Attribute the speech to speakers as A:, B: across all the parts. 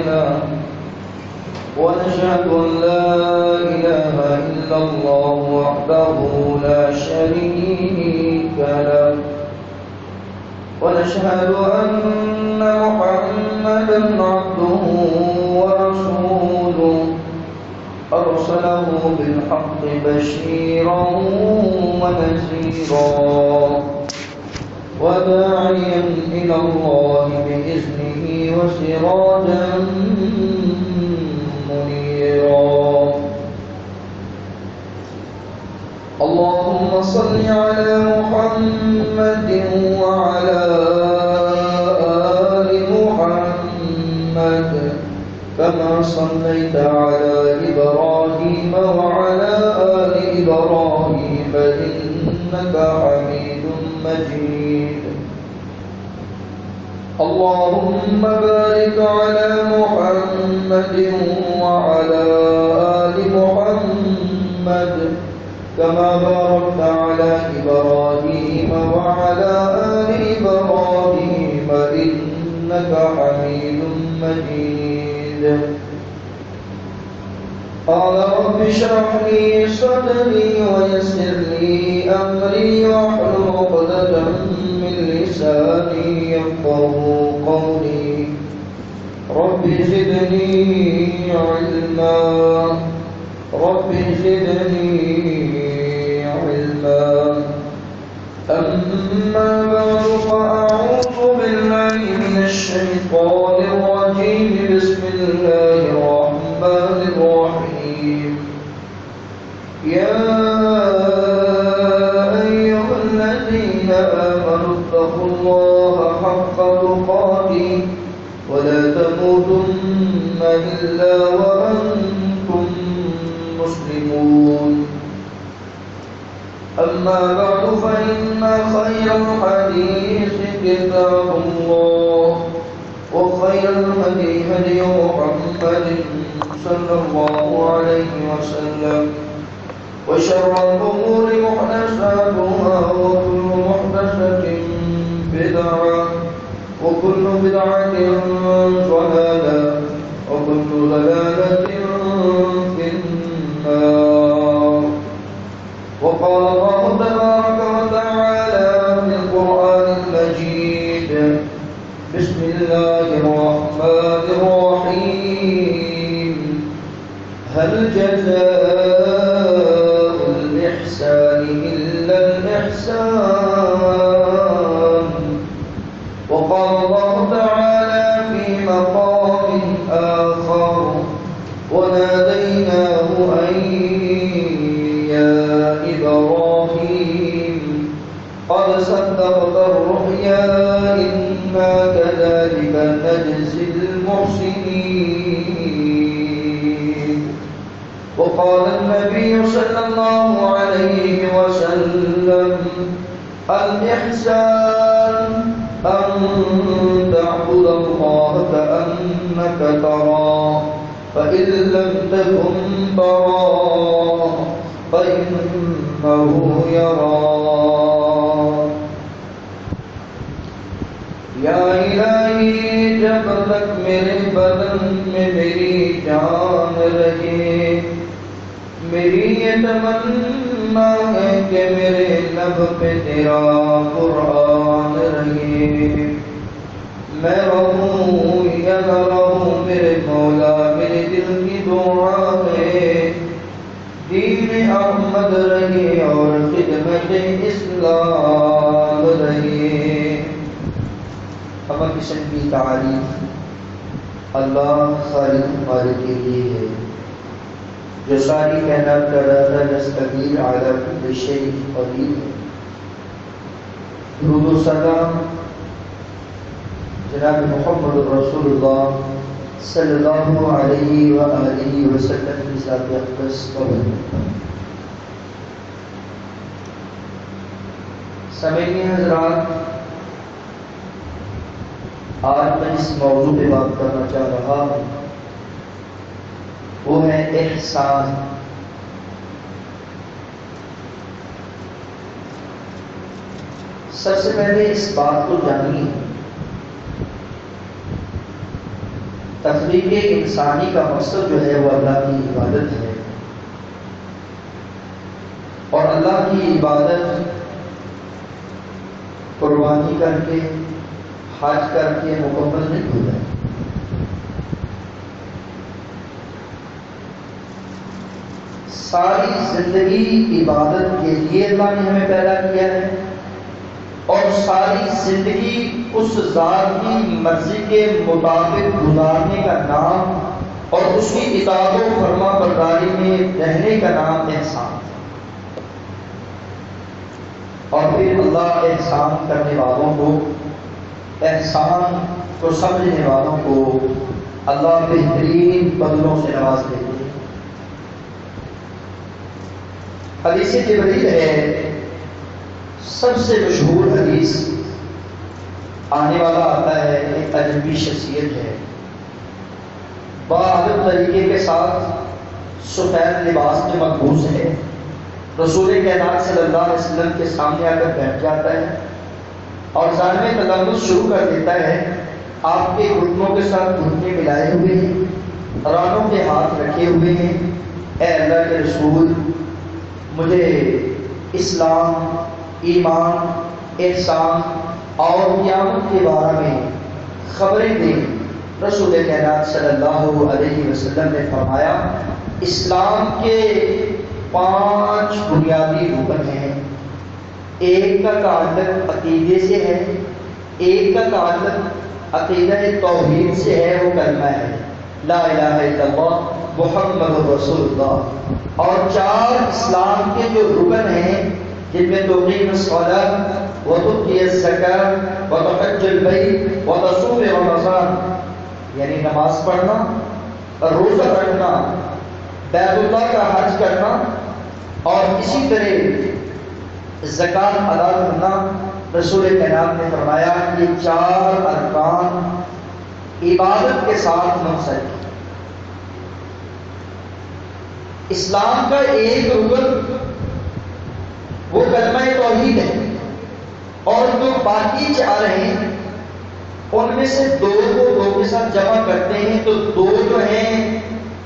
A: له ونشهد أن لا إله إلا الله وحده لا شريك له ونشهد أن محمدا عبده ورسوله أرسله بالحق بشيرا ونذيرا وداعيا إلى الله بإذنه وسراجا منيرا اللهم صل على محمد وعلى آل محمد كما صليت على إبراهيم وعلى آل إبراهيم إنك حميد مجيد اللهم بارك على محمد وعلى آل محمد كما باركت على إبراهيم وعلى آل إبراهيم إنك حميد مجيد قال رب اشرح لي صدري ويسر لي أمري واحلل عقدة من لساني يفقهوا قولي رب زدني علما رب زدني علما أما بعد فأعوذ بالله من الشيطان الرجيم بسم الله الرحمن الرحيم يا أيها الذين آمنوا اتقوا الله حق تقاته ولا تموتن إلا وأنتم مسلمون أما بعد فإن خير الحديث كتاب الله وخير الهدي هدي محمد صلى الله عليه وسلم وشر الأمور محدثاتها وكل محدثة بدعة وكل بدعة ضلالة وكل ضلالة في النار وقال الله تبارك وتعالى في القرآن المجيد بسم الله الرحمن الرحيم هل جزاء الإحسان إلا الإحسان وقال الله تعالى في مقام آخر وناديناه أن يا إبراهيم قد صدقت الرؤيا إنا كذلك نجزي المحسنين وقال النبي صلى الله عليه وسلم الإحسان أن تعبد الله كأنك تراه فإن لم تكن تراه فإنه يراك یا الہی جب تک میرے بدن میں میری جان رہے میری یہ تمنا ہے کہ میرے لب پہ تیرا قرآن رہے میں رہوں یا نہ رہوں میرے مولا میرے دل کی دعا ہے دین احمد رہے اور خدمت اسلام رہے. اما قسم کی تعریف اللہ خالق مالک کے لیے ہے جو ساری کائنات کا رازق دستگیر اعلی کل شیء قدیر ہے. درود و سلام جناب محمد رسول اللہ صلی اللہ علیہ وآلہ وسلم کی ذات اقدس پر. سامعین حضرات، آج میں جس موضوع پہ بات کرنا چاہ رہا ہوں وہ ہے احسان. سب سے پہلے اس بات کو جانیے تخلیق انسانی کا مقصد جو ہے وہ اللہ کی عبادت ہے، اور اللہ کی عبادت قربانی کر کے حج کر کے مکمل نہیں ہو جائے۔ ساری زندگی عبادت کے لیے اللہ نے ہمیں پیدا کیا ہے، اور ساری زندگی اس ذات کی مرضی کے مطابق گزارنے کا نام اور اس کی اطاعت و فرما برداری میں رہنے کا نام احسان ہے۔ اور پھر اللہ احسان کرنے والوں کو، احسان کو سمجھنے والوں کو اللہ بہترین بدلوں سے نواز دیتے ہیں۔ حدیث جبریل ہے، سب سے مشہور حدیث، آنے والا آتا ہے، ایک اجنبی شخصیت ہے، باادب طریقے کے ساتھ سفید لباس میں ملبوس ہے، رسول کائنات صلی اللہ علیہ وسلم کے سامنے آ کر بیٹھ جاتا ہے اور ظالم تلمس شروع کر دیتا ہے۔ آپ کے گھٹنوں کے ساتھ گھٹنے ملائے ہوئے ہیں، رانوں کے ہاتھ رکھے ہوئے ہیں، اے اللہ کے رسول، مجھے اسلام، ایمان، احسان اور قیامت کے بارے میں خبریں دیں۔ رسول کائنات صلی اللہ علیہ وسلم نے فرمایا، اسلام کے 5 بنیادی رکن ہیں۔ ایک کا تعلق عقیدے سے ہے، ایک کا تعلق عقیدہ توحید سے ہے، وہ کلمہ ہے لا الہ الا اللہ محمد رسول اللہ، اور 4 اسلام کے جو رکن ہیں جن میں تقیم الصلاۃ وتؤتی الزکاۃ وتحج البیت وتصوم رمضان، یعنی نماز پڑھنا، روزہ رکھنا، بیت اللہ کا حج کرنا، اور اسی طرح زکوٰۃ ادا کرنا۔ رسول کائنات نے فرمایا یہ 4 ارکان عبادت کے ساتھ منسلک ہیں۔ اسلام کا ایک رکن وہ کلمہ توحید ہے، اور جو باقی 4 ہیں ان میں سے 2 کو 2 کے ساتھ جمع کرتے ہیں تو 2 جو ہیں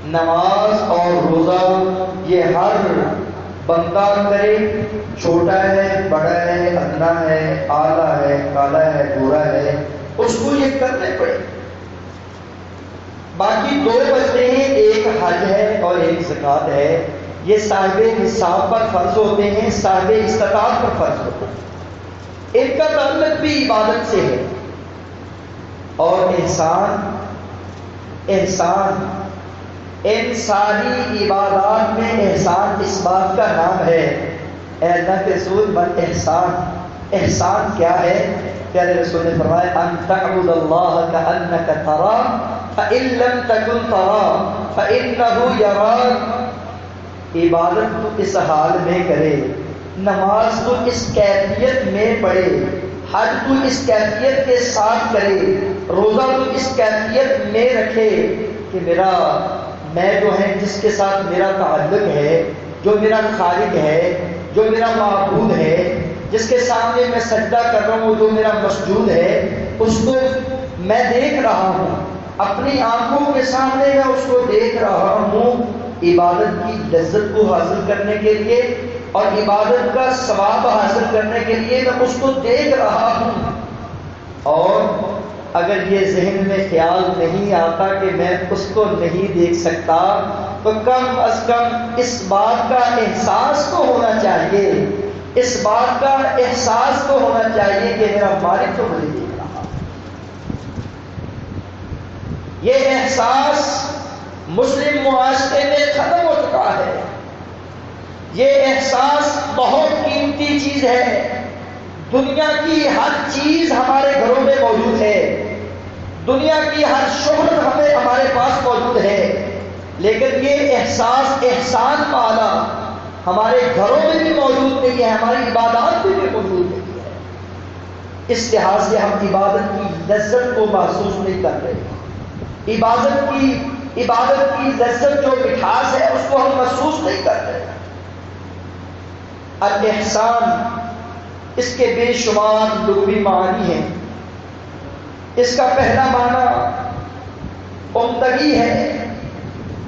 A: نماز اور روزہ، یہ ہر بندہ کرے، چھوٹا ہے، بڑا ہے، ادنا ہے، اعلیٰ ہے، کالا ہے، گورا ہے، اس کو یہ کرنے پڑے۔ باقی 2 بچتے ہیں، ایک حج ہے اور ایک زکوٰۃ ہے، یہ صاحب نصاب پر فرض ہوتے ہیں، صاحب استطاعت پر فرض ہوتے ہیں، ان کا تعلق بھی عبادت سے ہے۔ اور احسان ان ساری عبادات میں احسان اس بات کا نام ہے، اے اللہ کے رسول من احسان کیا ہے؟ پیارے رسول نے فرمایا ان تعبد اللہ کأنک تراہ فإن لم تکن تراہ فإنہ یراک۔ عبادت تو اس حال میں کرے، نماز تو اس کیفیت میں پڑھے، حج تو اس کیفیت کے ساتھ کرے، روزہ تو اس کیفیت میں رکھے کہ میں جو ہے جس کے ساتھ میرا تعلق ہے، جو میرا خالق ہے، جو میرا معبود ہے، جس کے سامنے میں سجدہ کر رہا ہوں، جو میرا مسجود ہے، اس کو میں دیکھ رہا ہوں، اپنی آنکھوں کے سامنے میں اس کو دیکھ رہا ہوں۔ عبادت کی لذت کو حاصل کرنے کے لیے اور عبادت کا ثواب حاصل کرنے کے لیے میں اس کو دیکھ رہا ہوں، اور اگر یہ ذہن میں خیال نہیں آتا کہ میں اس کو نہیں دیکھ سکتا تو کم از کم اس بات کا احساس تو ہونا چاہیے، اس بات کا احساس تو ہونا چاہیے کہ میرا مالک تو مجھے دیکھ رہا۔ یہ احساس مسلم معاشرے میں ختم ہو چکا ہے۔ یہ احساس بہت قیمتی چیز ہے۔ دنیا کی ہر چیز ہمارے گھروں میں موجود ہے، دنیا کی ہر شہرت ہمارے پاس موجود ہے، لیکن یہ احسان پانا ہمارے گھروں میں بھی موجود نہیں ہے، ہماری عبادات میں بھی موجود نہیں ہے۔ اس لحاظ سے ہم عبادت کی لذت کو محسوس نہیں کر رہے، عبادت کی لذت جو مٹھاس ہے اس کو ہم محسوس نہیں کر رہے۔ الاحسان اس کے بے شمار لغوی معنی ہیں۔ اس کا پہلا معنی عمدگی ہے،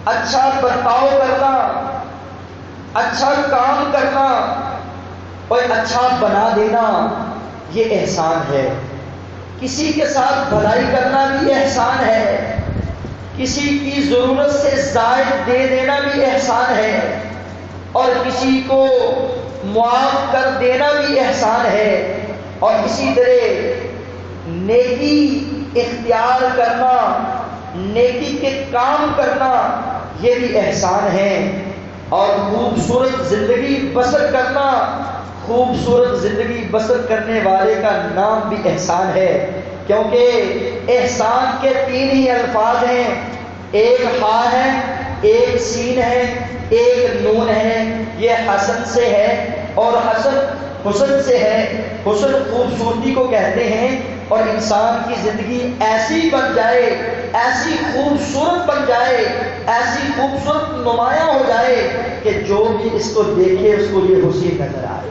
A: اچھا برتاؤ کرنا، اچھا کام کرنا اور اچھا بنا دینا، یہ احسان ہے۔ کسی کے ساتھ بھلائی کرنا بھی احسان ہے، کسی کی ضرورت سے زائد دے دینا بھی احسان ہے، اور کسی کو معاف کر دینا بھی احسان ہے، اور اسی طرح نیکی اختیار کرنا، نیکی کے کام کرنا یہ بھی احسان ہے، اور خوبصورت زندگی بسر کرنا، خوبصورت زندگی بسر کرنے والے کا نام بھی احسان ہے، کیونکہ احسان کے تین ہی الفاظ ہیں، ایک ہا ہے، ایک سین ہے، ایک نون ہے۔ یہ حسن سے ہے اور حسن سے ہے۔ حسن خوبصورتی کو کہتے ہیں، اور انسان کی زندگی ایسی بن جائے، ایسی خوبصورت بن جائے، ایسی خوبصورت نمایاں ہو جائے کہ جو بھی اس کو دیکھے اس کو یہ حسین نظر آئے،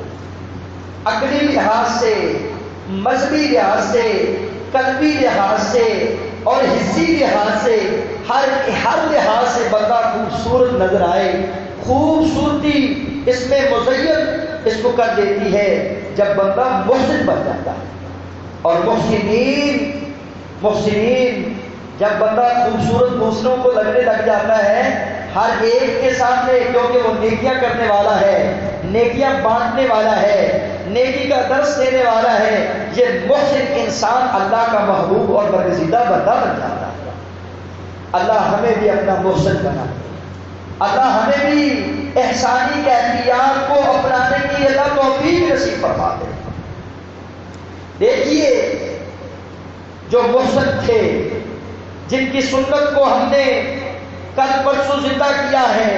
A: عقلی لحاظ سے، مذہبی لحاظ سے، قلبی لحاظ سے اور حسی لحاظ سے، ہر لحاظ سے بندہ خوبصورت نظر آئے۔ خوبصورتی اس میں مزین اس کو کر دیتی ہے جب بندہ محسن بن جاتا ہے، اور محسنین جب بندہ خوبصورت دوسروں کو لگنے لگ جاتا ہے ہر ایک کے سامنے، کیونکہ وہ نیکیاں کرنے والا ہے، نیکیاں بانٹنے والا ہے، نیکی کا درس دینے والا ہے، یہ محسن انسان اللہ کا محبوب اور برگزیدہ بندہ بن جاتا ہے۔ اللہ ہمیں بھی اپنا محسن بنا دے، اللہ ہمیں بھی احسانی کیفیات کو اپنانے کی اللہ توفیق نصیب فرما دے۔ دیکھیے جو محسن تھے، جن کی سنت کو ہم نے کل پرسوں زندہ کیا ہے،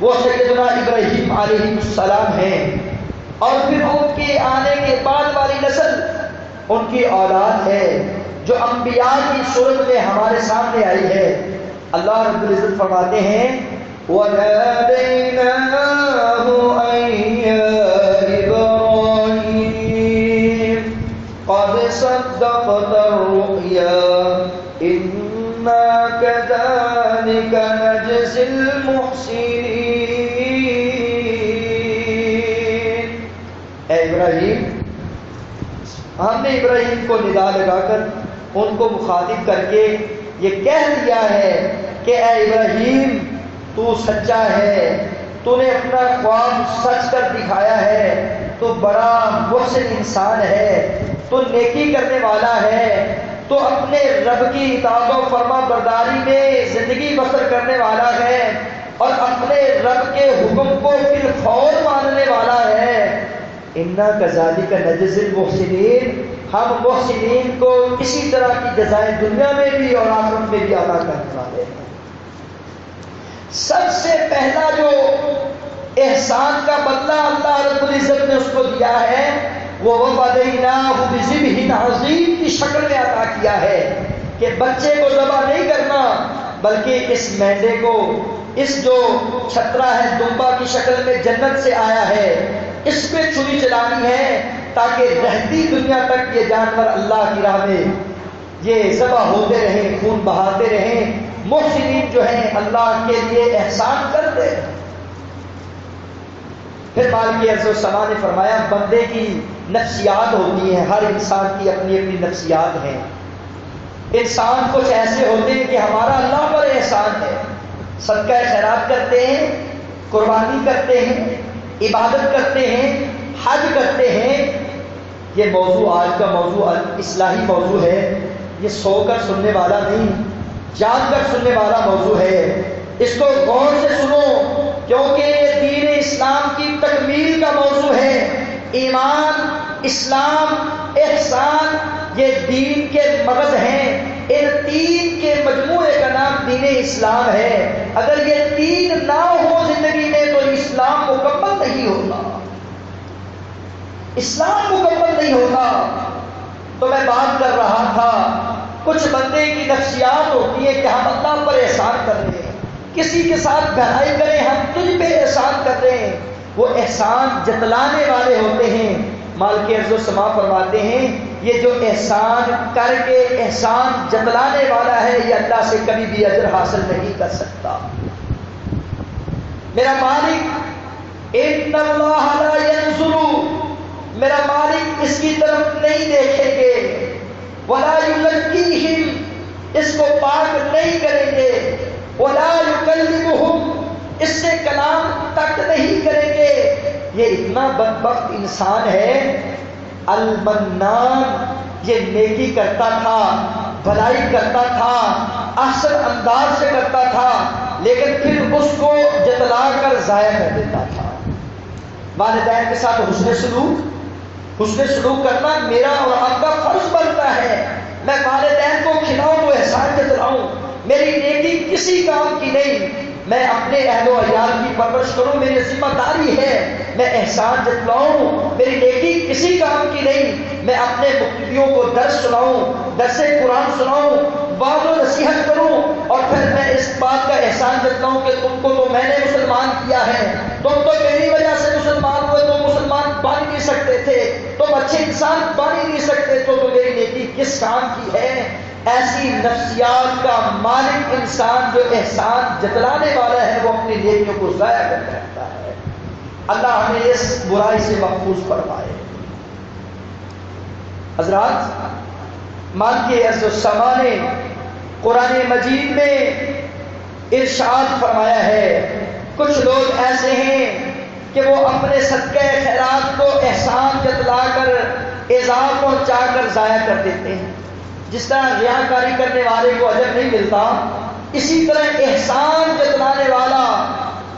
A: وہ سیدنا ابراہیم علیہ السلام ہیں، اور پھر ان کے آنے کے بعد والی نسل ان کی اولاد ہے جو انبیاء کی صورت میں ہمارے سامنے آئی ہے۔ اللہ رب العزت فرماتے ہیں وَنَادَيْنَاهُ أَن يَا إِبْرَاهِيمُ قَدْ صَدَّقْتَ الرُّؤْيَا إِنَّا كَذَلِكَ نَجْزِي الْمُحْسِنِينَ۔ اے ابراہیم، ہم نے ابراہیم کو ندا لگا کر ان کو مخاطب کر کے یہ کہہ دیا ہے کہ اے ابراہیم تو سچا ہے، تو نے اپنا خواب سچ کر دکھایا ہے، تو بڑا محسن انسان ہے، تو نیکی کرنے والا ہے، تو اپنے رب کی اطاعت و فرما برداری میں زندگی بسر کرنے والا ہے، اور اپنے رب کے حکم کو بالفور ماننے والا ہے۔ اِنَّا كَذَلِكَ نَجْزِي الْمُحْسِنِينَ، ہم محسنین کو اسی طرح کی جزائیں دنیا میں بھی اور آخرت میں بھی عطا کرنے والے ہیں۔ سب سے پہلا جو احسان کا بدلہ اللہ رب العزت نے اس کو دیا ہے وہ وَفَدَيْنَاهُ بِذِبْحٍ عَظِيمٍ کی شکل میں عطا کیا ہے، کہ بچے کو ذبح نہیں کرنا بلکہ اس مینڈے کو، اس جو چھترا ہے دمبا کی شکل میں جنت سے آیا ہے، اس پہ چھری چلانی ہے تاکہ رہتی دنیا تک یہ جانور اللہ کی راہ میں یہ ذبح ہوتے رہیں، خون بہاتے رہیں۔ محسنین جو ہیں اللہ کے لیے احسان کرتے ہیں۔ پھر مالک عز و سما نے فرمایا بندے کی نفسیات ہوتی ہیں، ہر انسان کی اپنی اپنی نفسیات ہیں۔ انسان کچھ ایسے ہوتے ہیں کہ ہمارا اللہ پر احسان ہے، صدقہ خیرات کرتے ہیں، قربانی کرتے ہیں، عبادت کرتے ہیں، حج کرتے ہیں۔ یہ موضوع آج کا موضوع اصلاحی موضوع ہے، یہ سو کر سننے والا نہیں، جان کر سننے والا موضوع ہے۔ اس کو غور سے سنو، کیونکہ یہ دین اسلام کی تکمیل کا موضوع ہے۔ ایمان، اسلام، احسان یہ دین کے مغز ہیں، ان تین کے مجموعے کا نام دین اسلام ہے۔ اگر یہ تین نہ ہو زندگی میں تو اسلام مکمل نہیں ہوتا، اسلام مکمل نہیں ہوتا۔ تو میں بات کر رہا تھا کچھ بندے کی نفسیات ہوتی ہے کہ ہم اللہ پر احسان کر رہے ہیں، کسی کے ساتھ بھلائی کریں ہم تجھ پہ احسان کر رہے ہیں، وہ احسان جتلانے والے ہوتے ہیں، مالک ارض و سما فرماتے ہیں یہ جو احسان کر کے احسان جتلانے والا ہے یہ اللہ سے کبھی بھی اجر حاصل نہیں کر سکتا۔ میرا مالک ان اللہ لا ينظر، میرا مالک اس کی طرف نہیں دیکھیں گے، ولا یزکیہم، اس کو پاک نہیں کریں گے، ولا یکلمہم، اس سے کلام تک نہیں کریں گے۔ یہ اتنا بدبخت انسان ہے۔ المنان، یہ نیکی کرتا تھا، بھلائی کرتا تھا، احسن انداز سے کرتا تھا، لیکن پھر اس کو جتلا کر ضائع کر دیتا تھا۔ والدین کے ساتھ حسن سلوک کرنا میرا اور آپ کا فرض بنتا ہے۔ میں والدین کو کھلاؤں تو احسان جتلاؤں، میری نیکی کسی کام کی نہیں، میں اپنے اہل و عیال کی پرورش کروں، میری ذمہ داری ہے، میں احسان جتلاؤں، میری نیکی کسی کام کی نہیں، میں اپنے مقتدیوں کو درس سناؤں، درس قرآن سناؤں، وعظ و نصیحت کروں، اور پھر میں اس بات کا احسان جتلاؤں کہ تم کو تو میں نے مسلمان کیا ہے، تم تو میری وجہ سے مسلمان ہوئے، تم مسلمان بن نہیں سکتے تھے، تم اچھے انسان بن ہی نہیں سکتے، تو میری نیکی کس کام کی ہے۔ ایسی نفسیات کا مالک انسان جو احسان جتلانے والا ہے وہ اپنی نیکیوں کو ضائع کر رہتا ہے۔ اللہ ہمیں اس برائی سے محفوظ فرمائے۔ حضرات، مالک ارض و سما نے قرآن مجید میں ارشاد فرمایا ہے، کچھ لوگ ایسے ہیں کہ وہ اپنے صدقہ خیرات کو احسان جتلا کر ایذا پہنچا کر ضائع کر دیتے ہیں۔ جس طرح ریاکاری کرنے والے کو اجر نہیں ملتا، اسی طرح احسان جتلانے والا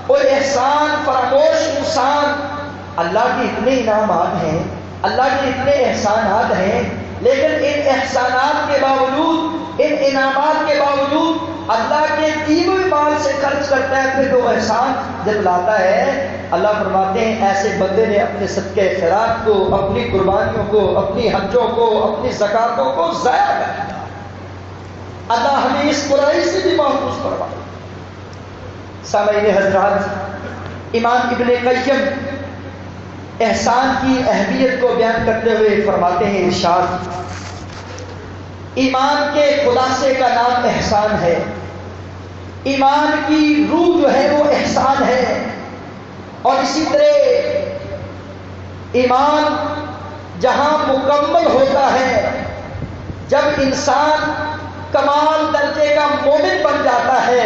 A: اور احسان فراموش انسان، اللہ کے اتنے انعامات ہیں، اللہ کے اتنے احسانات ہیں، لیکن ان احسانات کے باوجود، ان انعامات کے باوجود اللہ کے دیے ہوئے مال سے خرچ کرتا ہے، پھر وہ احسان جتلاتا ہے۔ اللہ فرماتے ہیں ایسے بندے نے اپنے صدقہ خیرات کو، اپنی قربانیوں کو، اپنی حجوں کو، اپنی زکاتوں کو ضائع کر دیا۔ اللہ ہمیں اس برائی سے بھی محفوظ فرمائے۔ سامعین حضرات، امام ابن قیم احسان کی اہمیت کو بیان کرتے ہوئے فرماتے ہیں ارشاد، ایمان کے خلاصے کا نام احسان ہے، ایمان کی روح جو ہے وہ احسان ہے، اور اسی طرح ایمان جہاں مکمل ہوتا ہے، جب انسان کمال درجے کا مومن بن جاتا ہے،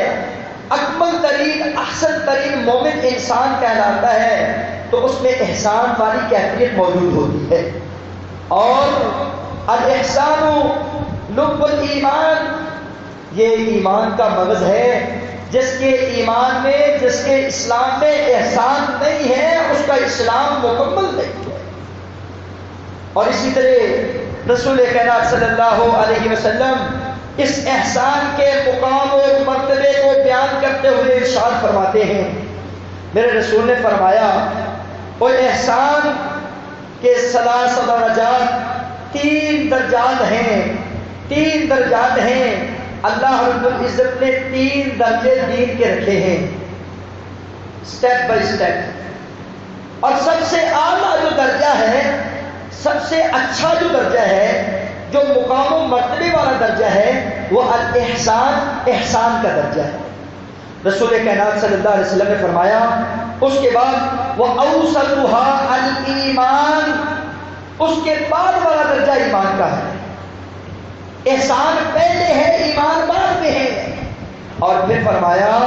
A: اکمل ترین احسن ترین مومن انسان کہلاتا ہے، تو اس میں احسان والی کیفیت موجود ہوتی ہے۔ اور الاحسان لب الایمان، یہ ایمان کا مغز ہے۔ جس کے ایمان میں، جس کے اسلام میں احسان نہیں ہے، اس کا اسلام مکمل نہیں ہے۔ اور اسی طرح رسول کائنات صلی اللہ علیہ وسلم اس احسان کے مقام و مرتبے کو بیان کرتے ہوئے ارشاد فرماتے ہیں، میرے رسول نے فرمایا، اور احسان کے ثلاث درجات، 3 درجات ہیں، 3 درجات ہیں۔ اللہ رب العزت نے 3 درجے دین کے رکھے ہیں، سٹیپ بائی سٹیپ۔ اور سب سے اعلیٰ جو درجہ ہے، سب سے اچھا جو درجہ ہے، جو مقام و مرتبے والا درجہ ہے، وہ الاحسان، احسان کا درجہ ہے۔ رسول کائنات صلی اللہ علیہ وسلم نے فرمایا، اس کے بعد وہ اوسطھا الایمان، اس کے بعد والا درجہ ایمان کا ہے۔ احسان پہلے ہے، ایمان بعد میں ہے۔ اور پھر فرمایا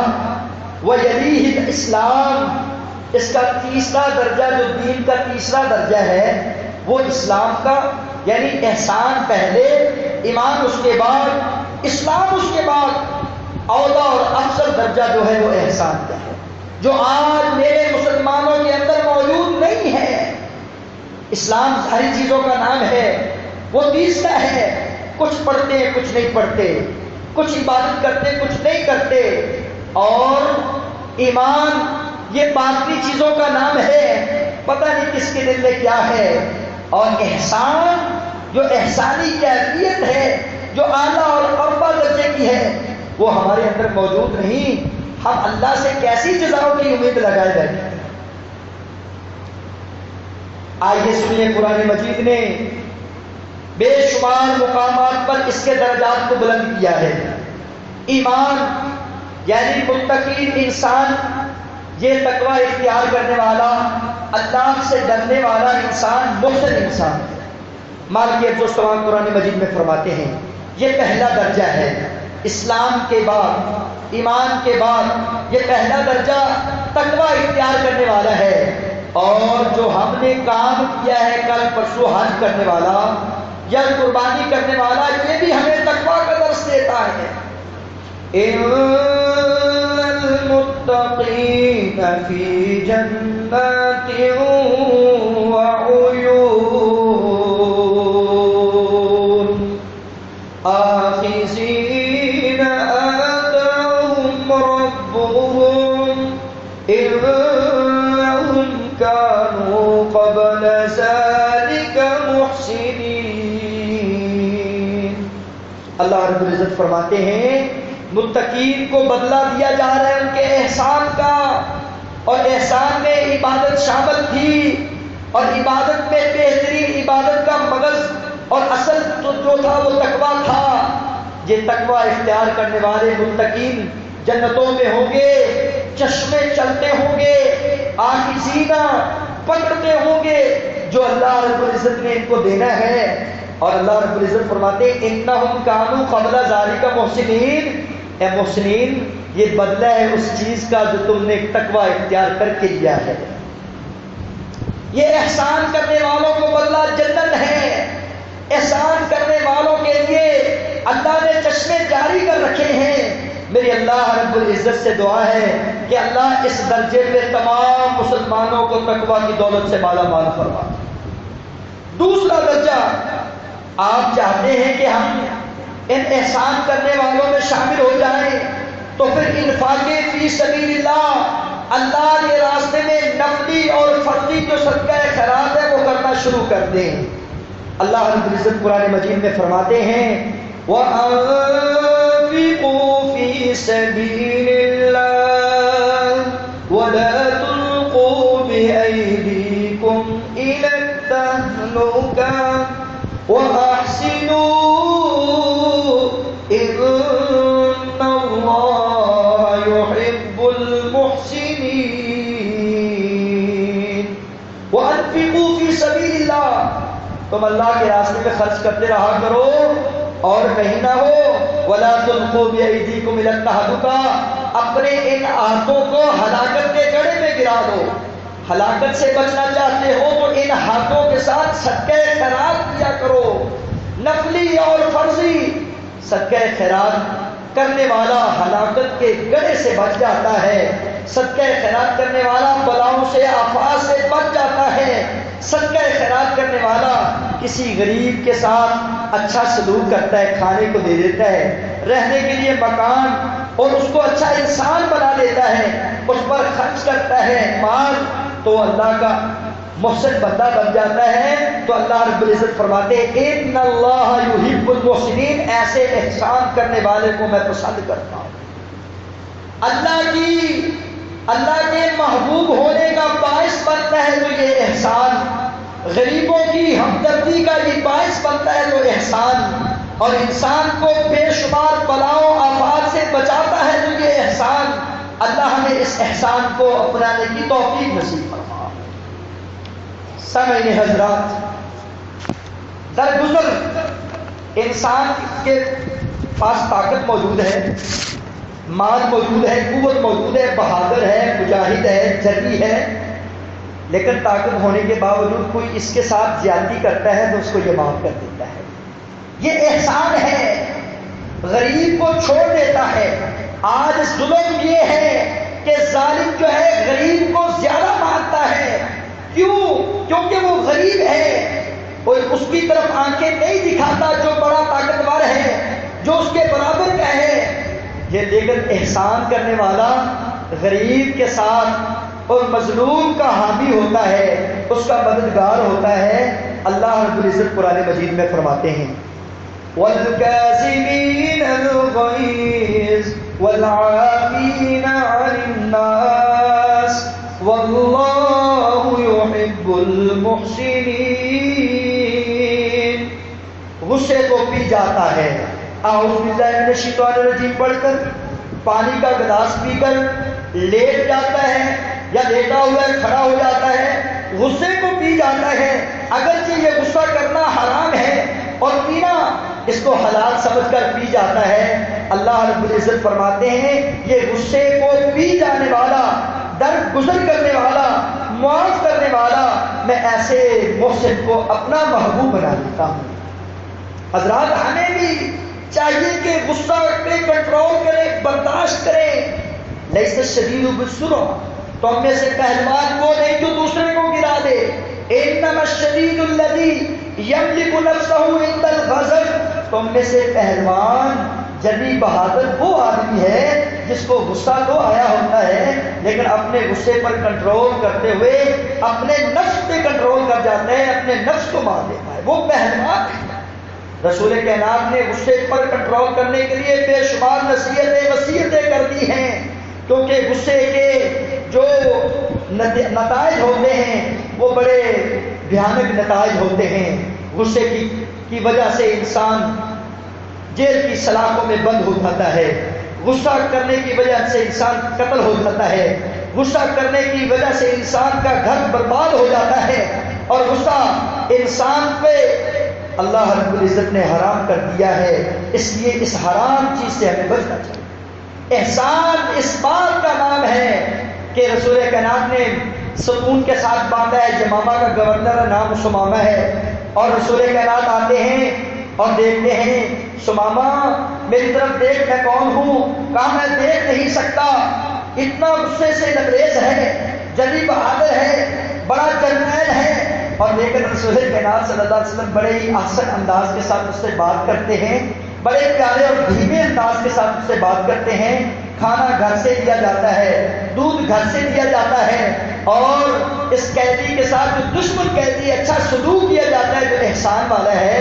A: وَيَلِيهِ الْإِسْلَامُ، اس کا تیسرا درجہ، جو دین کا تیسرا درجہ ہے وہ اسلام کا، یعنی احسان پہلے، ایمان اس کے بعد، اسلام اس کے بعد، اولا اور افضل درجہ جو ہے وہ احسان کا ہے، جو آج میرے مسلمانوں کے اندر موجود نہیں ہے۔ اسلام ساری چیزوں کا نام ہے، وہ تیسرا ہے، کچھ پڑھتے ہیں کچھ نہیں پڑھتے، کچھ عبادت کرتے کچھ نہیں کرتے، اور ایمان یہ باقی چیزوں کا نام ہے، پتہ نہیں کس کے دل میں کیا ہے۔ اور احسان جو احسانی کیفیت ہے، جو اعلیٰ اور ارفع درجے کی ہے، وہ ہمارے اندر موجود نہیں۔ ہم اللہ سے کیسی جزاؤں کی امید لگائے بیٹھے ہیں۔ آئیے سنیے، قرآن مجید نے بے شمار مقامات پر اس کے درجات کو بلند کیا ہے۔ ایمان یعنی متقی انسان، یہ تقوی اختیار کرنے والا، اللہ سے ڈرنے والا انسان محسن انسان ہے۔ مالکی ابوالسلام قرآن مجید میں فرماتے ہیں یہ پہلا درجہ ہے، اسلام کے بعد، ایمان کے بعد یہ پہلا درجہ تقوی اختیار کرنے والا ہے۔ اور جو ہم نے کام کیا ہے کل پرسوں، حج کرنے والا یا قربانی کرنے والا، یہ بھی ہمیں تقوی کا درس دیتا ہے۔ ان المتقین فی جنات وعیون آخذین آتاہم ربهم انہم کانوا قبل ذلک محسنین۔ اللہ رب العزت فرماتے ہیں متقین کو بدلہ دیا جا رہا ہے ان کے احسان کا، اور احسان میں عبادت شامل تھی، اور عبادت میں بہترین عبادت کا مغز اور اصل جو تھا وہ تقویٰ تھا۔ یہ تقویٰ اختیار کرنے والے متقین جنتوں میں ہوں گے، چشمے چلتے ہوں گے، آخذینہ پکڑتے ہوں گے جو اللہ رب العزت نے ان کو دینا ہے۔ اور اللہ رب العزت فرماتے ہیں انہم کانوا قبل ذالک محسنین، اے محسنین یہ بدلہ ہے اس چیز کا جو تم نے تقوی اختیار کر کے لیا ہے۔ یہ احسان کرنے والوں کو بدلہ جنت ہے۔ احسان کرنے والوں کے لیے اللہ نے چشمے جاری کر رکھے ہیں۔ میری اللہ رب العزت سے دعا ہے کہ اللہ اس درجے پہ تمام مسلمانوں کو تقوی کی دولت سے مالا مال فرما۔ دوسرا درجہ، آپ چاہتے ہیں کہ ہم ان احسان کرنے والوں میں شامل ہو جائیں تو پھر انفاق فی سبیل اللہ، اللہ کے راستے میں نفلی اور فرضی جو صدقہ خیرات ہے وہ کرنا شروع کر دیں۔ اللہ رب العزت قرآن مجید میں فرماتے ہیں وَأَنفِقُوا فِي سَبِيلِ اللَّهِ وَلَا تُلْقُوا بِأَيْدِيكُمْ إِلَى التَّهْلُكَةِ وَأَحْسِنُوا إِنَّ اللَّهَ يُحِبُّ الْمُحْسِنِينَ۔ وَأَنفِقُوا فِي سَبِيلِ اللَّهِ، تم اللہ کے راستے میں خرچ کرتے رہا کرو اور نہیں نہ ہو وَلَا تُلْقُوا بِأَيْدِيكُمْ إِلَى التَّهْلُكَةِ، اپنے ان ہاتھوں کو ہلاکت کے گڑھے میں گرا دو۔ ہلاکت سے بچنا چاہتے ہو تو ان ہاتھوں کے ساتھ صدقہ خیرات کیا کرو، نفلی اور فرضی۔ صدقہ خیرات کرنے والا ہلاکت کے گڑھے سے بچ جاتا ہے، صدقہ خیرات کرنے والا بلاؤں سے آفات سے بچ جاتا ہے، صدقہ خیرات کرنے والا کسی غریب کے ساتھ اچھا سلوک کرتا ہے، کھانے کو دے دیتا ہے، رہنے کے لیے مکان، اور اس کو اچھا انسان بنا دیتا ہے، اس پر خرچ کرتا ہے مال، تو اللہ کا محسن بندہ بن جاتا ہے۔ تو اللہ رب العزت فرماتے ہیں ان اللہ یحب المحسنین، ایسے احسان کرنے والے کو میں پسند کرتا ہوں۔ اللہ کے محبوب ہونے کا باعث بنتا ہے تو یہ احسان، غریبوں کی ہمدردی کا یہ باعث بنتا ہے تو احسان، اور انسان کو بے شمار بلاؤں آفات سے بچاتا ہے تو یہ احسان۔ اللہ ہمیں اس احسان کو اپنانے کی توفیق نصیب فرما۔ سامعین حضرات، درگزر انسان کے پاس طاقت موجود ہے، مال موجود ہے، قوت موجود ہے، بہادر ہے، مجاہد ہے، جری ہے، لیکن طاقت ہونے کے باوجود کوئی اس کے ساتھ زیادتی کرتا ہے تو اس کو یہ معاف کر دیتا ہے۔ یہ احسان ہے، غریب کو چھوڑ دیتا ہے۔ آج ظلم یہ ہے کہ ظالم جو ہے غریب کو زیادہ مانتا ہے۔ کیوں؟ کیونکہ وہ غریب ہے، اور اس کی طرف آنکھیں نہیں دکھاتا جو بڑا طاقتور ہے، جو اس کے برابر کا ہے۔ یہ لیکن احسان کرنے والا غریب کے ساتھ اور مظلوم کا حامی ہوتا ہے، اس کا مددگار ہوتا ہے۔ اللہ رب العزت قرآن مجید میں فرماتے ہیں وَالْكَاظِمِينَ الْغَيْظَ وَالْعَافِينَ عَنِ النَّاسِ وَاللَّهُ يُحِبُّ الْمُحْسِنِينَ۔ پی جاتا ہے، اعوذ باللہ من الشیطان الرجیم پڑھ کر پانی کا گلاس پی کر لیٹ جاتا ہے یا لیٹا ہوا کھڑا ہو جاتا ہے، غصے کو پی جاتا ہے، اگرچہ یہ غصہ کرنا حرام ہے اور پینا اس کو حلال سمجھ کر پی جاتا ہے، اللہ رب العزت فرماتے ہیں یہ غصے کو پی جانے والا، درد گزر کرنے والا، معاف کرنے والا، میں ایسے محسن کو اپنا محبوب بنا لیتا ہوں۔ حضرات ہمیں بھی چاہیے کہ غصہ پہ کنٹرول کریں، برداشت کریں۔ لیس الشدید بالسرعہ، تو ہم میں سے پہلوان وہ نہیں جو دوسرے کو گرا دے، انما الشدید الذی یملک نفسہ عند الغضب، تو ہم میں سے پہلوان جنی بہادر وہ آدمی ہے جس کو غصہ تو آیا ہوتا ہے لیکن اپنے غصے پر کنٹرول کرتے ہوئے اپنے نفس پہ کنٹرول کر جاتا ہے، اپنے نفس کو مار دیتا ہے، وہ پہلوان ہے۔ رسول کائنات نے غصے پر کنٹرول کرنے کے لیے بے شمار نصیحتیں وصیتیں کر دی ہیں، کیونکہ غصے کے جو نتائج ہوتے ہیں وہ بڑے بھیانک نتائج ہوتے ہیں۔ غصے کی وجہ سے انسان جیل کی سلاخوں میں بند ہو جاتا ہے، غصہ کرنے کی وجہ سے انسان قتل ہو جاتا ہے، غصہ کرنے کی وجہ سے انسان کا گھر برباد ہو جاتا ہے، اور غصہ انسان پہ اللہ رب العزت نے حرام کر دیا ہے، اس لیے اس حرام چیز سے ہمیں بچنا چاہیے۔ احسان اس بات کا نام ہے کہ رسول کائنات نے ستون کے ساتھ باندھا ہے، یمامہ کا گورنر نام سمامہ ہے، اور رسول کائنات آتے ہیں اور دیکھتے ہیں، سمامہ میری طرف دیکھ، میں کون ہوں؟ کہا میں دیکھ نہیں سکتا، اتنا غصے سے لبریز ہے، جلی بہادر ہے، بڑا جرنیل ہے، اور لیکن رسول کائنات صلی اللہ علیہ وسلم بڑے ہی احسن انداز کے ساتھ اس سے بات کرتے ہیں، بڑے پیارے اور دھیمے انداز کے ساتھ اس سے بات کرتے ہیں۔ کھانا گھر سے دیا جاتا ہے، دودھ گھر سے دیا جاتا ہے، اور اس قیدی کے ساتھ جو دشمن قیدی اچھا سلوک کیا جاتا ہے، جو احسان والا ہے،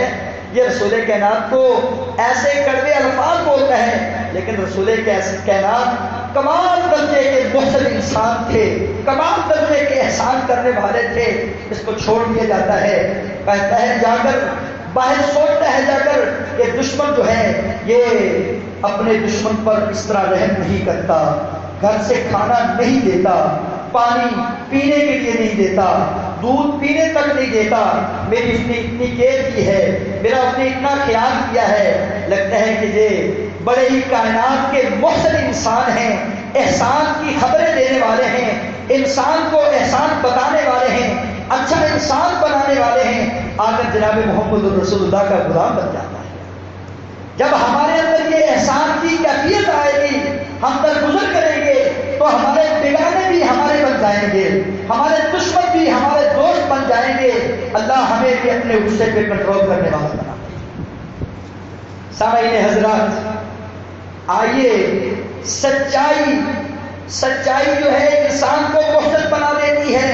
A: یہ رسول کائنات کو ایسے کڑوے الفاظ بولتا ہے، لیکن رسول کائنات کمال درجے کے محسن انسان تھے، کمال درجے کے احسان کرنے والے تھے، اس کو چھوڑ دیا جاتا ہے۔ کہتا ہے جا کر باہر سوچتا ہے جا کر کہ دشمن جو ہے یہ اپنے دشمن پر اس طرح رحم نہیں کرتا، گھر سے کھانا نہیں دیتا، پانی پینے کے لیے نہیں دیتا، دودھ پینے تک نہیں دیتا، میری اتنی کیئر کی ہے، میرا اس نے اتنا خیال کیا ہے، لگتا ہے کہ یہ بڑے ہی کائنات کے محسن انسان ہیں، احسان کی خبریں دینے والے ہیں، انسان کو احسان بتانے والے ہیں، اچھا انسان بنانے والے ہیں۔ آ کر جناب محمد رسول اللہ کا غلام بن جاتا ہے۔ جب ہمارے اندر یہ احسان کی کیفیت آئے گی، ہم درگزر کریں گے تو ہمارے بیگانے بھی ہمارے بن جائیں گے، ہمارے دشمن بھی ہمارے دوست بن جائیں گے۔ اللہ ہمیں بھی اپنے غصے پہ کنٹرول کرنے والا بنا۔ سامعین حضرات، آئیے سچائی جو ہے انسان کو محسن بنا دیتی ہے۔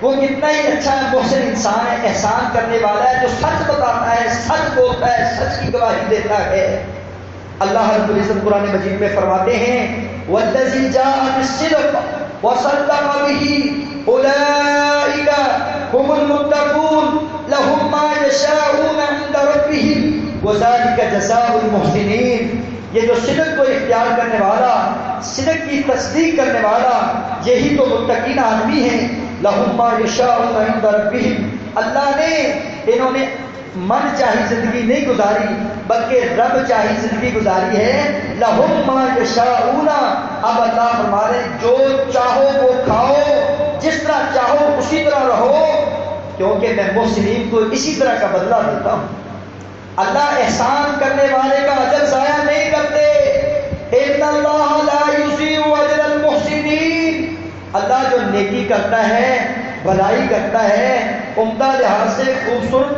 A: وہ کتنا ہی اچھا محسن انسان ہے، احسان کرنے والا ہے، جو سچ بتاتا ہے، سچ بولتا ہے، سچ کی گواہی دیتا ہے۔ اللہ رب العزت قرآن مجید میں فرماتے ہیں وَالَّذِي جَاءَ بِالصِّدْقِ وَصَدَّقَ بِهِ أُولَٰئِكَ هُمُ الْمُتَّقُونَ لَهُم مَّا يَشَاءُونَ عِندَ رَبِّهِمْ وَذَٰلِكَ جَزَاءُ الْمُحْسِنِينَ۔ یہ جو صدق کو اختیار کرنے والا، صدق کی تصدیق کرنے والا، یہی تو متقین آدمی ہیں۔ لَهُم مَّا يَشَاءُونَ عِندَ رَبِّهِمْ، اللہ نے انہوں نے من چاہی زندگی نہیں گزاری بلکہ رب چاہی زندگی گزاری ہے۔ لَهُم مَّا يَشَاءُونَ، اب اللہ فرما رہے جو چاہو وہ کھاؤ، جس طرح چاہو اسی طرح رہو، کیونکہ میں محسنین کو اسی طرح کا بدلہ دیتا ہوں۔ اللہ احسان کرنے والے کا اجر ضائع نہیں کرتے۔ إِنَّ اللَّهَ لَا يُضِيعُ أَجْرَ الْمُحْسِنِينَ، اللہ جو نیکی کرتا ہے، بھلائی کرتا ہے، عمدہ لحاظ سے، خوبصورت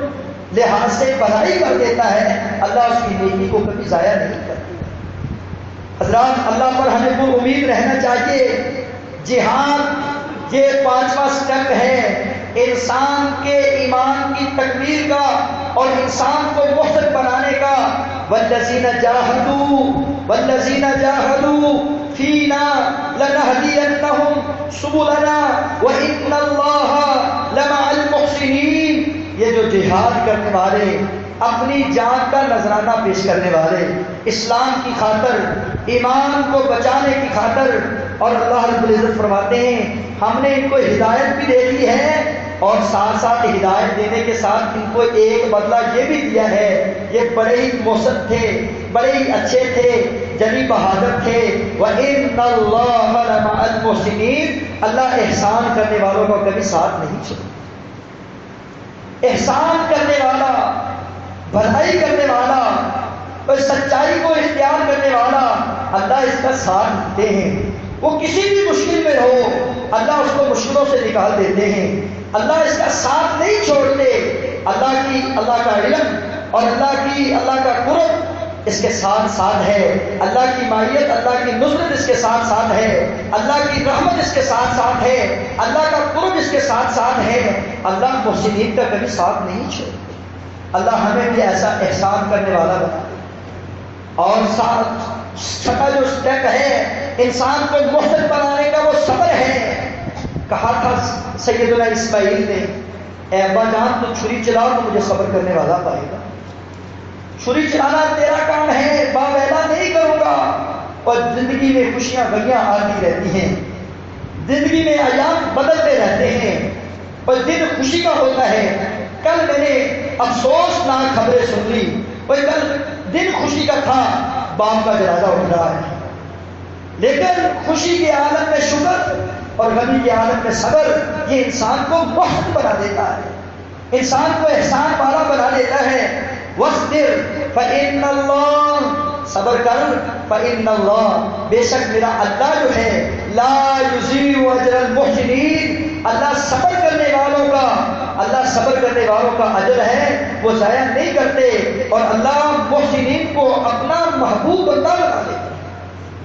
A: لحاظ سے بھلائی کر دیتا ہے، اللہ اس کی نیکی کو کبھی ضائع نہیں کرتا۔ حضرات، اللہ پر ہمیں پر امید رہنا چاہیے۔ جہاد یہ 5واں سٹیپ ہے انسان کے ایمان کی تکمیل کا اور انسان کو محسن بنانے کا۔ والذین جاہدوا فینا لنہدینہم سبلنا وان اللہ لمع المحسنین۔ یہ جو جہاد کرنے والے اپنی جان کا نذرانہ پیش کرنے والے، اسلام کی خاطر، ایمان کو بچانے کی خاطر. اور اللہ رب العزت فرماتے ہیں ہم نے ان کو ہدایت بھی دے دی ہے، اور ساتھ ساتھ ہدایت دینے کے ساتھ ان کو ایک بدلہ یہ بھی دیا ہے، یہ بڑے ہی محسن تھے، بڑے ہی اچھے تھے، جلی بہادر تھے. وَإِنَّ اللَّهَ لَمَعَ الْمُحْسِنِينَ، اللہ احسان کرنے والوں کا کبھی ساتھ نہیں چھوڑتا. احسان کرنے والا، بھلائی کرنے والا اور سچائی کو اختیار کرنے والا، اللہ اس کا ساتھ دیتے ہیں. وہ کسی بھی مشکل میں ہو اللہ اس کو مشکلوں سے نکال دیتے ہیں. اللہ اس کا ساتھ نہیں چھوڑتے. اللہ کا علم اور اللہ کا قرب اس کے ساتھ ساتھ ہے. اللہ کی مائیت، اللہ کی نصرت اس کے ساتھ ساتھ ہے. اللہ کی رحمت اس کے ساتھ ساتھ ہے. اللہ کا قرب اس کے ساتھ ساتھ ہے. اللہ محسنین کا کبھی ساتھ نہیں چھوڑتے. اللہ ہمیں بھی ایسا احسان کرنے والا بنا دے. اور ساتھ چھٹا جو اسٹیپ ہے انسان کو محسن بنانے کا، وہ صبر ہے. کہا تھا سیدنا اسماعیل نے، اے ابا جان تو چھری چلاؤ تو مجھے صبر کرنے والا پائے گا. چھری چلانا تیرا کام ہے، باویلا نہیں کروں گا. اور زندگی میں خوشیاں غمیاں آتی رہتی ہیں، زندگی میں ایام بدلتے رہتے ہیں، اور دن خوشی کا ہوتا ہے. کل میں نے افسوسناک خبریں سن لی، اور کل دن خوشی کا تھا، باپ کا جنازہ اٹھ رہا ہے. لیکن خوشی کے عالم میں شکر اور غمی کے عالم میں صبر، یہ انسان کو محسن بنا دیتا ہے، انسان کو احسان والا بنا دیتا ہے. وَاصْبِرْ فَإِنَّ اللَّهَ، صبر کر، فَإِنَّ اللَّهَ، بے شک میرا اللہ جو ہے، لَا يُضِيعُ أَجْرَ الْمُحْسِنِينَ، اللہ صبر کرنے والوں کا اجر ہے وہ ضائع نہیں کرتے. اور اللہ محسنین کو اپنا محبوب بندہ بنا دیتے.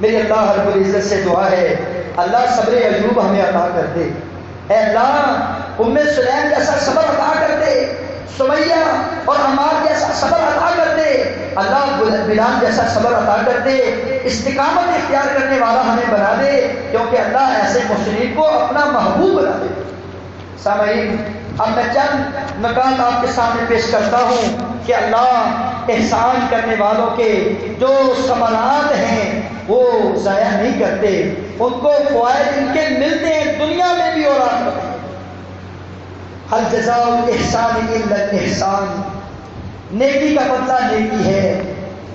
A: میری اللہ رب العزت سے دعا ہے اللہ صبر ایوب ہمیں عطا کر دے. اے اللہ ام سلیم جیسا صبر عطا کر دے، سمیہ اور عمار جیسا صبر عطا کر دے، اللہ بلال جیسا صبر عطا کر دے. استقامت اختیار کرنے والا ہمیں بنا دے، کیونکہ اللہ ایسے محسنین کو اپنا محبوب بنا دے. سامعین، اب میں چند نکات آپ کے سامنے پیش کرتا ہوں کہ اللہ احسان کرنے والوں کے جو ثمرات ہیں وہ ضائع نہیں کرتے، ان کو فوائد ان کے ملتے ہیں دنیا میں بھی اور آخرت میں. ہل جزاء الاحسان الا الاحسان، نیکی کا بدلہ نیکی ہے،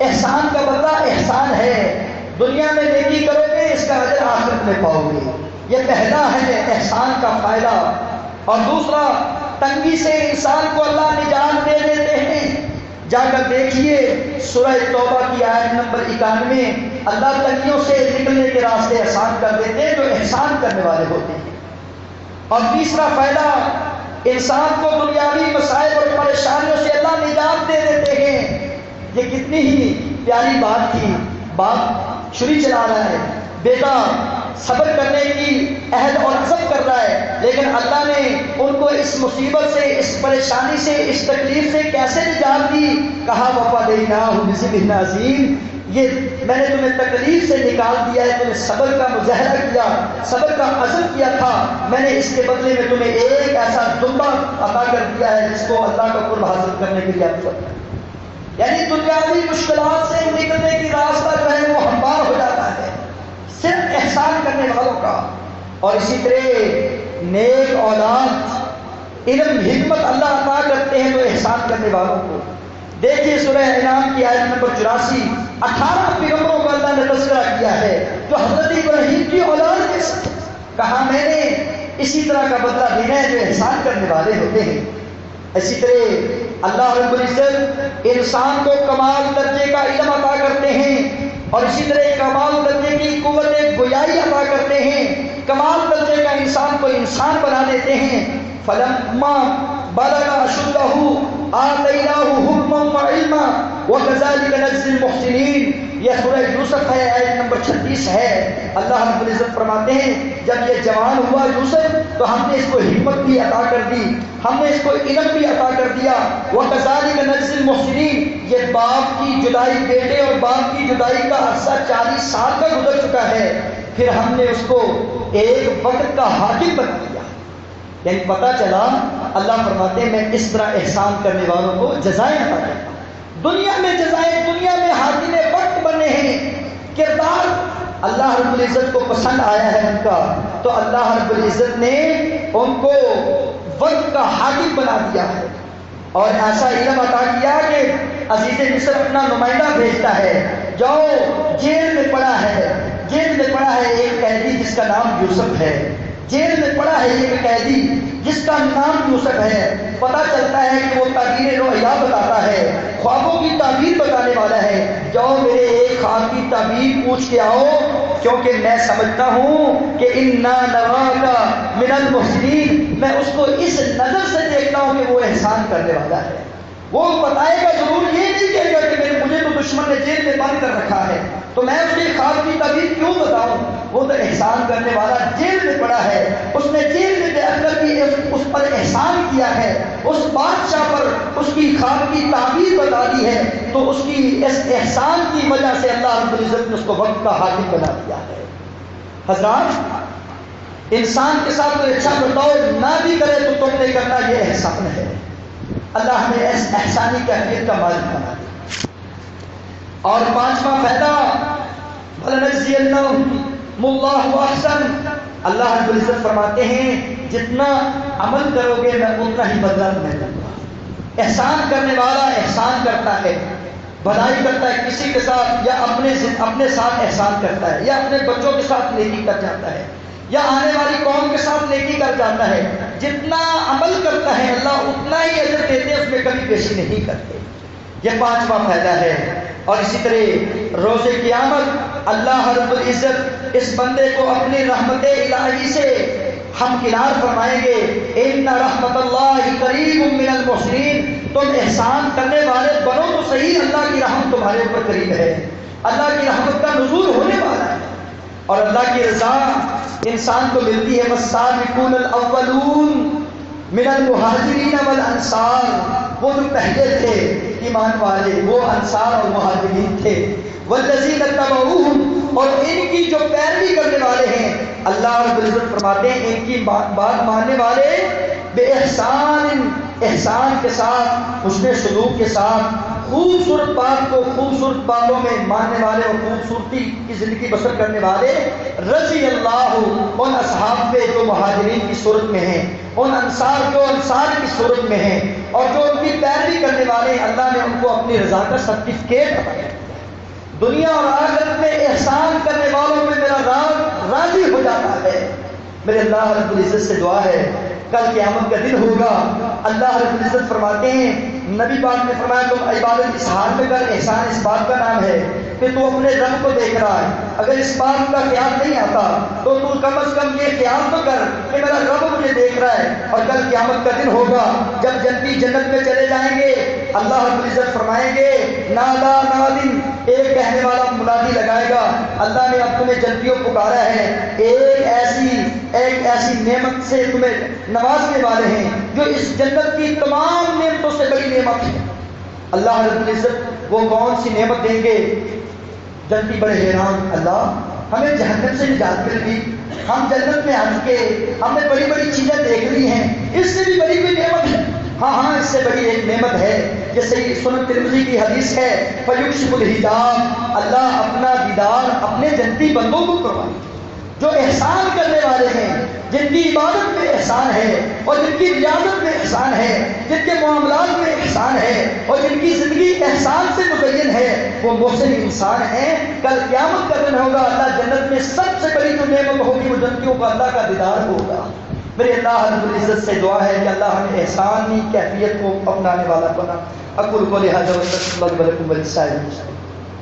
A: احسان کا بدلہ احسان ہے. دنیا میں نیکی کرو گے اس کا اجر آخرت میں پاؤ گے. یہ پہلا ہے احسان کا فائدہ. اور دوسرا، تنگی سے انسان کو اللہ نجات دے دیتے ہیں. جا کر دیکھیے سورہ توبہ کی آیت نمبر 91، اللہ تنگیوں سے نکلنے کے راستے آسان کر دیتے ہیں جو احسان کرنے والے ہوتے ہیں. اور تیسرا فائدہ، انسان کو دنیاوی مسائل اور پریشانیوں سے اللہ نجات دے دیتے ہیں. یہ کتنی ہی پیاری بات تھی. باپ چھری چلا رہا ہے، بیٹا صبر کرنے کی عہد اور عزم کر رہا ہے، لیکن اللہ نے ان کو اس مصیبت سے، اس پریشانی سے، اس تکلیف سے کیسے نجات دی. کہا وَفَدَيْنَاهُ بِذِبْحٍ عَظِيمٍ، یہ میں نے تمہیں تکلیف سے نکال دیا ہے، تمہیں صبر کا مظاہرہ کیا، صبر کا عزم کیا تھا، میں نے اس کے بدلے میں تمہیں ایک ایسا دمبا عطا کر دیا ہے جس کو اللہ کا قرب حاصل کرنے کے لیے آپ کرتے ہیں. یعنی دنیاوی مشکلات سے نکلنے کی راستہ جو ہے وہ ہموار ہو جاتا ہے صرف احسان کرنے والوں کا. اور اسی طرح نیک اولاد، علم، حکمت اللہ عطا کرتے ہیں تو احسان کرنے والوں کو. دیکھیے سورہ انعام کی آیت نمبر 84، 18 پیغمبروں کا اللہ نے تذکرہ کیا ہے جو حضرت ابراہیم کی اولاد کے ساتھ. کہا میں نے اسی طرح کا بدلہ دینا ہے جو احسان کرنے والے ہوتے ہیں. اسی طرح اللہ رب العزت انسان کو کمال درجے کا علم عطا کرتے ہیں، اور اسی طرح کمال درجے کی قوت گویائی عطا کرتے ہیں، کمال درجے کا انسان کو انسان بنا دیتے ہیں. فلما بلغ اشدہ آتیناہ حکما وعلما وکذلک نجزی المحسنین. یہ سورہ یوسف ہے، آیت نمبر 36 ہے. اللہ رب العزت فرماتے ہیں جب یہ جوان ہوا یوسف تو ہم نے اس کو حکمت بھی عطا کر دی، ہم نے اس کو علم بھی عطا کر دیا. وکذلک نجزی المحسنین، یہ باپ کی جدائی، بیٹے اور باپ کی جدائی کا عرصہ 40 سال کا گزر چکا ہے، پھر ہم نے اس کو ایک وقت کا حاکم بنا دیا. یعنی پتہ چلا اللہ فرماتے ہیں میں اس طرح احسان کرنے والوں کو جزائیں عطا کرتا ہوں. دنیا میں جزائے دنیا میں حاکم وقت بنے ہیں، کردار اللہ رب العزت کو پسند آیا ہے ان کا، تو اللہ رب العزت نے ان کو وقت کا حاکم بنا دیا ہے اور ایسا علم عطا کیا کہ عزیز مصر اپنا نمائندہ بھیجتا ہے، جاؤ جیل میں پڑا ہے، جیل میں پڑا ہے ایک قیدی جس کا نام یوسف ہے، جیل میں پڑا ہے ایک قیدی جس کا نام یوسف ہے، پتہ چلتا ہے کہ وہ تعبیر رؤیا بتاتا ہے، خوابوں کی تعبیر بتانے والا ہے، جاؤ میرے ایک خواب کی تعبیر پوچھ کے آؤ، کیونکہ میں سمجھتا ہوں کہ انا نراک من المحسنین، میں اس کو اس نظر سے دیکھتا ہوں کہ وہ احسان کرنے والا ہے۔ وہ بتائے گا ضرور، یہ نہیں کہے گا کہ مجھے تو دشمن نے جیل میں بند کر رکھا ہے تو میں اس کے خواب کی تعبیر کیوں بتاؤں، وہ تو احسان کرنے والا جیل میں پڑا ہے، اس نے جیل میں بیٹھ کر بھی اس پر احسان کیا ہے، اس بادشاہ پر اس کی خواب کی تعبیر بتا دی ہے، تو اس کی اس احسان کی وجہ سے اللہ رب العزت نے اس کو وقت کا حاکم بنا دیا ہے۔ حضرات، انسان کے ساتھ کوئی اچھا برتاؤ نہ بھی کرے تو تم نے کرنا، یہ احسان ہے، اللہ ہمیں اس احسانی کیفیت کا مالک بنا دے۔ اور پانچواں فائدہ، وَلَنَجْزِيَنَّهُمُ اللَّهُ أَحْسَنَ، اللہ رب العزت فرماتے ہیں جتنا عمل کرو گے میں اتنا ہی بدلہ تمہیں دوں گا۔ احسان کرنے والا احسان کرتا ہے، بھلائی کرتا ہے کسی کے ساتھ، یا اپنے ساتھ احسان کرتا ہے، یا اپنے بچوں کے ساتھ نیکی کر جاتا ہے، یا آنے والی قوم کے ساتھ نیکی کر جاتا ہے، جتنا عمل کرتا ہے اللہ اتنا ہی اجر دیتے ہیں، اس میں کمی بیشی نہیں کرتے۔ یہ پانچواں فائدہ ہے۔ اور اسی طرح روز قیامت اللہ رب العزت اس بندے کو اپنی رحمت الہی سے ہمکنار فرمائیں گے، ان رحمت اللہ قریب من المحسنین، تم احسان کرنے والے بنو تو صحیح، اللہ کی رحمت تمہارے اوپر قریب ہے، اللہ کی رحمت کا نزول ہونے والا ہے، اور اللہ کی رضا انسان کو ملتی ہے۔ والسابقون الاولون من المہاجرین والانصار، وہ جو پہلے تھے ایمان والے وہ انصار اور مہاجرین تھے، والذین اتبعوہم، اور ان کی جو پیروی کرنے والے ہیں، اللہ رب العزت فرماتے ہیں ان کی بات ماننے والے بے احسان، احسان کے ساتھ، حسن سلوک کے ساتھ، خوبصورت بات کو خوبصورت باتوں میں ماننے والے اور خوبصورتی کی زندگی بسر کرنے والے، رضی اللہ ان اصحاب پہ جو مہاجرین کی صورت میں ہیں، ان انصار جو انصار کی صورت میں ہیں، اور جو ان کی پیروی کرنے والے ہیں، اللہ نے ان کو اپنی رضا کا سرٹیفکیٹ عطا کیا۔ دنیا اور آخرت میں احسان کرنے والوں میں میرا رب راضی ہو جاتا ہے۔ میرے اللہ رب العزت سے دعا ہے، کل قیامت کا دن ہوگا، اللہ رب العزت فرماتے ہیں، نبی پاک نے فرمایا تم عبادت اس حال میں کر، احسان اس بات کا نام ہے کہ تو اپنے رب کو دیکھ رہا ہے، اگر اس بات کا خیال نہیں آتا تو تو کم از کم یہ خیال تو کر کہ میرا رب مجھے دیکھ رہا ہے۔ اور کل قیامت کا دن ہوگا جب جنتی جنت میں چلے جائیں گے، اللہ رب العزت فرمائیں گے نادا نادن، ایک کہنے والا منادی لگائے گا، اللہ نے اب تمہیں جنتیوں پکارا ہے، ایک ایسی نعمت سے تمہیں نوازنے والے ہیں جو اس جنت کی تمام نعمتوں سے بڑی نعمت ہے۔ اللہ رب العزت وہ کون سی نعمت دیں گے؟ جنتی بڑے حیران، اللہ ہمیں جہنم سے نجات مل گئی، ہم جنت میں ہنس کے ہم نے بڑی بڑی چیزیں دیکھ لی ہیں، اس سے بھی بڑی کوئی نعمت ہے؟ ہاں اس سے بڑی ایک نعمت ہے، جیسے سنن ترمذی کی حدیث ہے، فیکشف الحجاب، اللہ اپنا دیدار اپنے جنتی بندوں کو کروائے جو احسان کرنے والے ہیں، جن کی عبادت میں احسان ہے اور جن کی ریاضت میں احسان ہے، جن کے معاملات میں احسان ہے اور جن کی زندگی احسان سے مزین ہے، وہ محسن انسان ہیں۔ کل قیامت کا دن ہوگا، اللہ جنت میں سب سے بڑی جو نعمت ہوگی وہ جنتیوں کو اللہ کا دیدار ہوگا۔ میرے اللہ رب العزت سے دعا ہے کہ اللہ ہمیں احسانی کیفیت کو اپنانے والا بنا۔ اقول قولی ھذا واستغفر اللہ ولکم ولسائر المسلمین۔